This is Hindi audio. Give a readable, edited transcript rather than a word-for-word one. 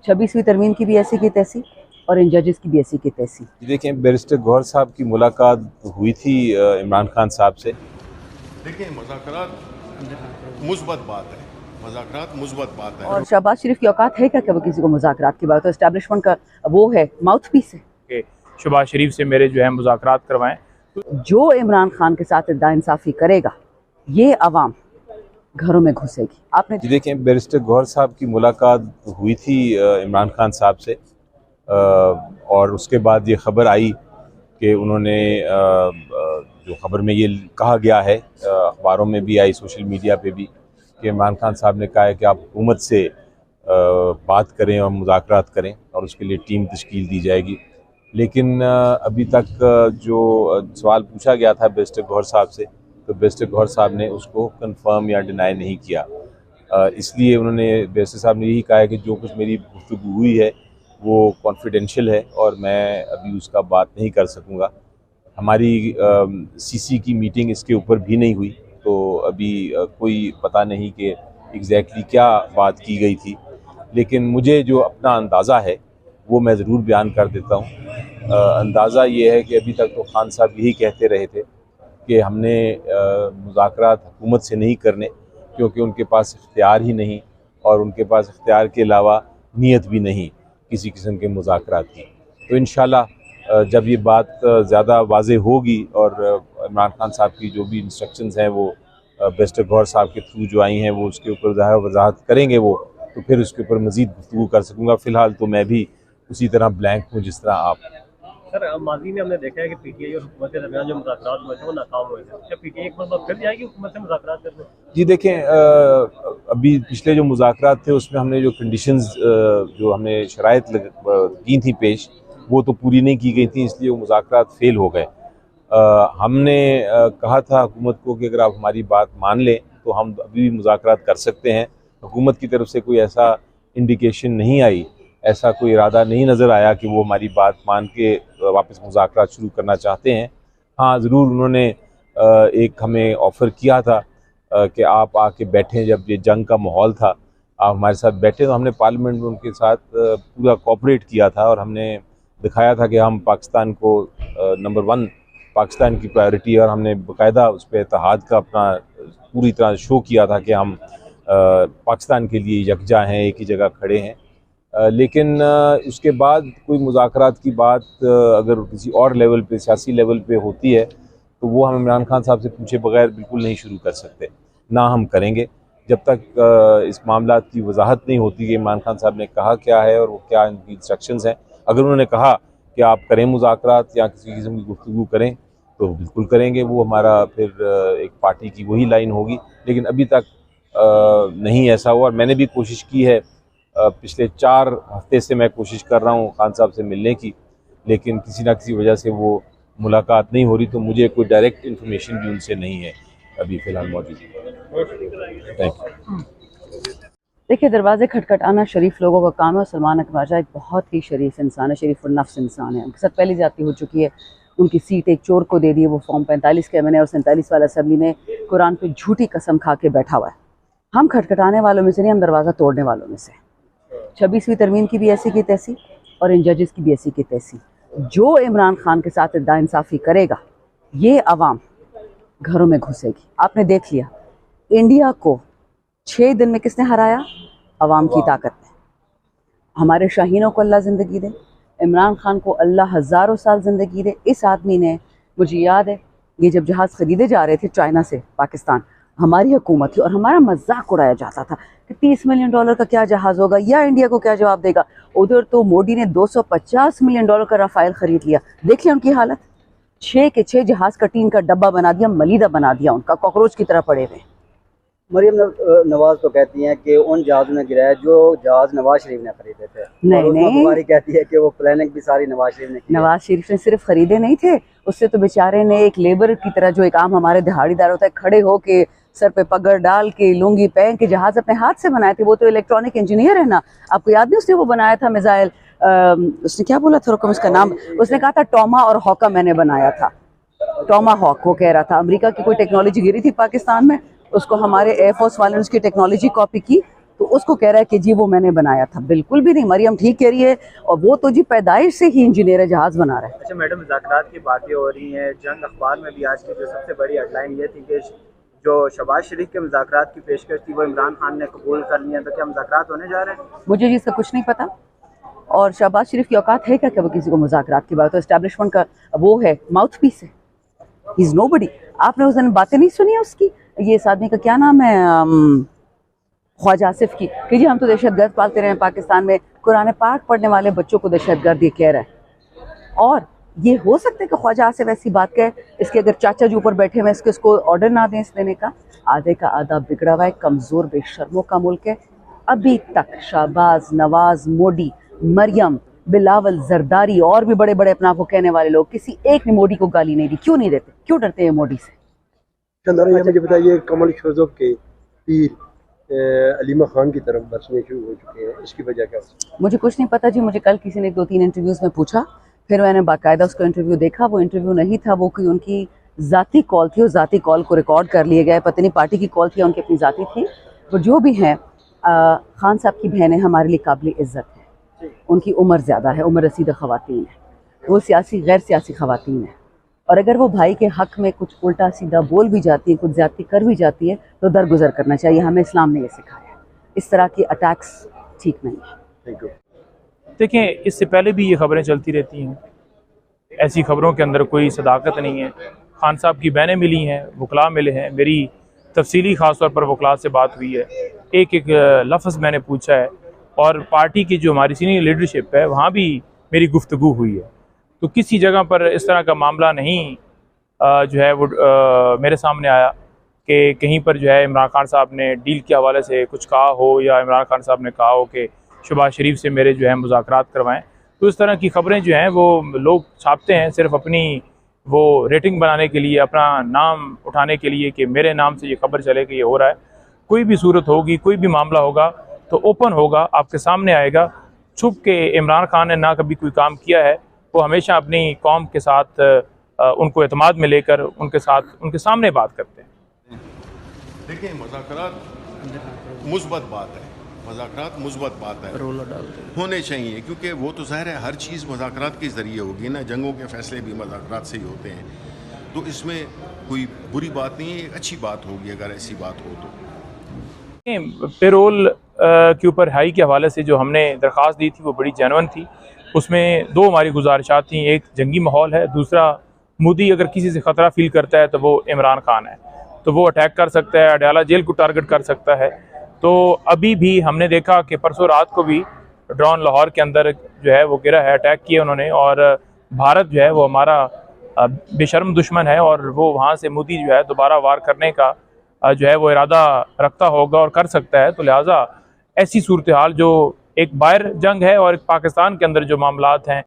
26वीं तरमीम की भी ऐसी की तैसी और इन जजेस की भी ऐसी की तैसी। देखें, बैरिस्टर गौहर साहब की मुलाकात हुई थी इमरान खान साहब से। देखिए, मुज़ाकरात मुस्बत बात है, मुज़ाकरात मुस्बत बात है। और शहबाज शरीफ की औकात है क्या कि वो किसी को मुज़ाकरात की बात, तो एस्टैब्लिशमेंट का वो है, माउथ पीस है कि शहबाज शरीफ से मेरे जो है मुज़ाकरात करवाएं। जो इमरान खान के साथ इंसाफी करेगा ये अवाम घरों में घुसेगी। आपने देखें, बैरिस्टर गौहर साहब की मुलाकात हुई थी इमरान खान साहब से और उसके बाद ये ख़बर आई कि उन्होंने जो ख़बर में ये कहा गया है, अखबारों में भी आई, सोशल मीडिया पे भी, कि इमरान खान साहब ने कहा है कि आप हुकूमत से बात करें और मुज़ाकरात करें और उसके लिए टीम तश्कील दी जाएगी। लेकिन अभी तक जो सवाल पूछा गया था बैरिस्टर गौहर साहब से, तो बैरिस्टर गौहर साहब ने उसको कंफर्म या डिनाई नहीं किया। इसलिए उन्होंने, बैरिस्टर साहब ने यही कहा है कि जो कुछ मेरी गुफ्तगू हुई है वो कॉन्फिडेंशियल है और मैं अभी उसका बात नहीं कर सकूँगा। हमारी सीसी की मीटिंग इसके ऊपर भी नहीं हुई, तो अभी कोई पता नहीं कि एग्जैक्टली क्या बात की गई थी। लेकिन मुझे जो अपना अंदाज़ा है वो मैं ज़रूर बयान कर देता हूँ। अंदाज़ा ये है कि अभी तक तो खान साहब यही कहते रहे थे कि हमने मुज़ाकरात हुकूमत से नहीं करने, क्योंकि उनके पास इख्तियार ही नहीं और उनके पास इख्तियार के अलावा नीयत भी नहीं किसी किस्म के मुज़ाकरात की। तो इंशाल्लाह जब ये बात ज़्यादा वाज़ेह होगी और इमरान खान साहब की जो भी इंस्ट्रक्शंस हैं वो बैरिस्टर गौहर साहब के थ्रू जो आई हैं वो उसके ऊपर ज़ाहिर वजाहत करेंगे वो, तो फिर उसके ऊपर मज़ीद गुफ्तगू कर सकूँगा। फ़िलहाल तो मैं भी उसी तरह ब्लैंक हूँ जिस तरह आप। सर, माजी में हमने देखा है कि पीटीआई और हुकूमत के दरमियान जो मुज़ाकरात हुए थे वो नाकाम हुए थे। क्या पीटीआई एक बार फिर जाएगी हुकूमत से मुज़ाकरात करने? जी देखें, अभी पिछले जो मुज़ाकरात थे उसमें हमने जो कंडीशंस जो हमने शराइत की थी पेश, वो तो पूरी नहीं की गई थी, इसलिए वो मुज़ाकरात फेल हो गए। हमने कहा था हुकूमत को कि अगर आप हमारी बात मान लें तो हम अभी भी मुज़ाकरात कर सकते हैं। हुकूमत की तरफ से कोई ऐसा इंडिकेशन नहीं आई, ऐसा कोई इरादा नहीं नज़र आया कि वो हमारी बात मान के वापस मुज़ाकरात शुरू करना चाहते हैं। हाँ, ज़रूर उन्होंने एक हमें ऑफ़र किया था कि आप आके बैठें, जब ये जंग का माहौल था आप हमारे साथ बैठे, तो हमने पार्लियामेंट में उनके साथ पूरा कोऑपरेट किया था और हमने दिखाया था कि हम पाकिस्तान को नंबर 1 पाकिस्तान की प्रायोरिटी है और हमने बाकायदा उस पर इत्तेहाद का अपना पूरी तरह शो किया था कि हम पाकिस्तान के लिए यकजा हैं, एक ही जगह खड़े हैं। लेकिन उसके बाद कोई मुज़ाकरात की बात अगर किसी और लेवल पे, सियासी लेवल पे होती है तो वो हम इमरान खान साहब से पूछे बगैर बिल्कुल नहीं शुरू कर सकते, ना हम करेंगे जब तक इस मामला की वजाहत नहीं होती कि इमरान खान साहब ने कहा क्या है और वो क्या इनकी इंस्ट्रक्शंस हैं। अगर उन्होंने कहा कि आप करें मुज़ाकरात या किसी किस्म की गुफ्तगू करें तो बिल्कुल करेंगे, वो हमारा फिर एक पार्टी की वही लाइन होगी। लेकिन अभी तक नहीं ऐसा हुआ और मैंने भी कोशिश की है, पिछले 4 हफ्ते से मैं कोशिश कर रहा हूँ खान साहब से मिलने की, लेकिन किसी ना किसी वजह से वो मुलाकात नहीं हो रही, तो मुझे कोई डायरेक्ट इन्फॉर्मेशन भी उनसे नहीं है अभी फ़िलहाल मौजूद। Thank you. देखिए, दरवाजे खटखटाना शरीफ लोगों का काम है और सलमान अकबर राजा एक बहुत ही शरीफ इंसान है, शरीफ और नफ्स इंसान है। उनके साथ पहली ज्यादती हो चुकी है, उनकी सीट एक चोर को दे दी है, वो फॉर्म 45 के एमएनए और 47 वाला असेंबली में कुरान पे झूठी कसम खा के बैठा हुआ है। हम खटखटाने वालों में से नहीं, हम दरवाज़ा तोड़ने वालों में से। 26वीं तरमीम की भी ऐसी की तैसी और इन जजेस की भी ऐसी की तैसी। जो इमरान खान के साथ इंसाफी करेगा ये अवाम घरों में घुसेगी। आपने देख लिया इंडिया को 6 दिन में किसने हराया? अवाम की ताकत ने। हमारे शाहीनों को अल्लाह ज़िंदगी दे, इमरान खान को अल्लाह हज़ारों साल ज़िंदगी दे। इस आदमी ने, मुझे याद है ये जब जहाज़ ख़रीदे जा रहे थे चाइना से पाकिस्तान, हमारी हुकूमत थी और हमारा मजाक उड़ाया जाता था कि $30 मिलियन का क्या जहाज़ होगा या इंडिया को क्या जवाब देगा। उधर तो मोदी ने $250 मिलियन का राफेल ख़रीद लिया। देख लिया उनकी हालत, 6 के 6 जहाज़ का टीन का डब्बा बना दिया, मलीदा बना दिया, उनका कॉकरोच की तरह पड़े हुए। मरियम नवाज तो कहती हैं कि उन जहाज़ों ने गिराया जो जहाज़ नवाज शरीफ ने खरीदे थे। नहीं, बुखारी कहती है कि वो प्लानिंग भी सारी नवाज शरीफ ने की। नवाज शरीफ ने सिर्फ खरीदे नहीं थे, उससे तो बेचारे ने एक लेबर की तरह, जो एक आम हमारे दिहाड़ीदार होता है, खड़े होके सर पे पगड़ डाल के लुंगी पहन के जहाज अपने हाथ से बनाए थे। वो तो इलेक्ट्रॉनिक इंजीनियर है ना, आपको याद नहीं? उसने वो बनाया था मिसाइल, उसने क्या बोला था, उसका नाम, उसने कहा था टॉमा और हॉका मैंने बनाया था, टॉमा हॉक वो कह रहा था। अमेरिका की कोई टेक्नोलॉजी गिरी थी पाकिस्तान में, उसको हमारे एयरफोर्स वाले ने उसकी टेक्नोलॉजी कॉपी की, तो उसको कह रहा है कि जी वो मैंने बनाया था। बिल्कुल भी नहीं, मरियम ठीक कह रही है, और वो तो जी पैदाइश से ही इंजीनियर जहाज बना रहा है। अच्छा मैडम, मुज़ाकरात की बातें हो रही हैं, जंग अखबार में भी आज की जो सबसे बड़ी हेडलाइन ये थी कि जो शहबाज शरीफ के मुज़ाकरात की पेशकश थी वो इमरान खान ने कबूल कर लिया, तो क्या मुज़ाकरात होने जा रहे हैं? मुझे जी इसका कुछ नहीं पता, और शहबाज शरीफ की औकात है क्या कि वो किसी को मुज़ाकरात की बात, तो एस्टैब्लिशमेंट का वो है, माउथ पीस है, ही इज़ नोबडी। आपने उस दिन बातें नहीं सुनी है उसकी, ये इस आदमी का क्या नाम है, ख्वाजा आसिफ की, कि जी हम तो दहशतगर्द पालते रहे पाकिस्तान में, कुरान पाक पढ़ने वाले बच्चों को दहशतगर्द ये कह रहा है। और ये हो सकता है कि ख्वाजा आसिफ ऐसी बात कहे, इसके अगर चाचा जी ऊपर बैठे हुए इसको ऑर्डर ना दें इस देने का। आधे का आधा बिगड़ा हुआ है, कमज़ोर बेशर्मों का मुल्क है। अभी तक शहबाज, नवाज, मोदी, मरियम, बिलावल, जरदारी और भी बड़े बड़े अपने आप को कहने वाले लोग, किसी एक ने मोदी को गाली नहीं दी। क्यों नहीं देते, क्यों डरते हैं मोदी से? चंद्रा, ये मुझे बताइए, कमल शोजोब के तीर अलीमा खान की तरफ बरसने शुरू हो चुके हैं, इसकी वजह क्या? मुझे कुछ नहीं पता जी, मुझे कल किसी ने 2-3 इंटरव्यूज़ में पूछा, फिर मैंने बाकायदा उसका इंटरव्यू देखा। वो इंटरव्यू नहीं था, वो कोई उनकी ज़ाती कॉल थी, उस ज़ाती कॉल को रिकॉर्ड कर लिए गए, पता नहीं पार्टी की कॉल थी या उनकी अपनी ज़ाती थी। वो जो भी हैं, खान साहब की बहनें हमारे लिए काबिल इज़्ज़त है, उनकी उम्र ज़्यादा है, उम्र रसीदा ख़वातीन है, वो सियासी गैर सियासी ख़वातीन है, और अगर वो भाई के हक़ में कुछ उल्टा सीधा बोल भी जाती है, कुछ ज़्यादती कर भी जाती है, तो दरगुजर करना चाहिए। हमें इस्लाम ने ये सिखाया है, इस तरह की अटैक्स ठीक नहीं है। Thank you. देखें, इससे पहले भी ये खबरें चलती रहती हैं, ऐसी खबरों के अंदर कोई सदाकत नहीं है। खान साहब की बहनें मिली हैं, वकला मिले हैं, मेरी तफसीली ख़ास तौर पर वकला से बात हुई है, एक एक लफ्ज़ मैंने पूछा है, और पार्टी की जो हमारी सीनियर लीडरशिप है वहाँ भी मेरी गुफ्तगू हुई है। तो किसी जगह पर इस तरह का मामला नहीं जो है वो मेरे सामने आया कि कहीं पर जो है इमरान खान साहब ने डील के हवाले से कुछ कहा हो, या इमरान खान साहब ने कहा हो कि शहबाज शरीफ से मेरे जो है मुज़ाकरात करवाएं। तो इस तरह की खबरें जो हैं वो लोग छापते हैं सिर्फ अपनी वो रेटिंग बनाने के लिए, अपना नाम उठाने के लिए कि मेरे नाम से ये खबर चले कि ये हो रहा है। कोई भी सूरत होगी, कोई भी मामला होगा तो ओपन होगा, आपके सामने आएगा। छुप के इमरान खान ने ना कभी कोई काम किया है, वो हमेशा अपनी कौम के साथ उनको एतमाद में लेकर उनके साथ उनके सामने बात करते हैं। देखिए, मुज़ाकरात मुस्बत बात है, मुज़ाकरात मुस्बत बात है, होने चाहिए, क्योंकि वो तो ज़ाहिर है हर चीज़ मुज़ाकरात के ज़रिए होगी ना, जंगों के फ़ैसले भी मुज़ाकरात से ही होते हैं, तो इसमें कोई बुरी बात नहीं है, एक अच्छी बात होगी अगर ऐसी बात हो तो। पेरोल के ऊपर हाई के हवाले से जो हमने दरख्वास्त दी थी वो बड़ी जेन्युइन थी। उसमें 2 हमारी गुजारिशात थी, एक जंगी माहौल है, दूसरा मोदी अगर किसी से ख़तरा फील करता है तो वो इमरान खान है, तो वो अटैक कर सकता है, अडयाला जेल को टारगेट कर सकता है। तो अभी भी हमने देखा कि परसों रात को भी ड्रोन लाहौर के अंदर जो है वो गिरा है, अटैक किए उन्होंने, और भारत जो है वो हमारा बेशर्म दुश्मन है, और वो वहाँ से मोदी जो है दोबारा वार करने का जो है वो इरादा रखता होगा और कर सकता है। तो लिहाजा ऐसी सूरत हाल जो एक बाहर जंग है और एक पाकिस्तान के अंदर जो मामलात हैं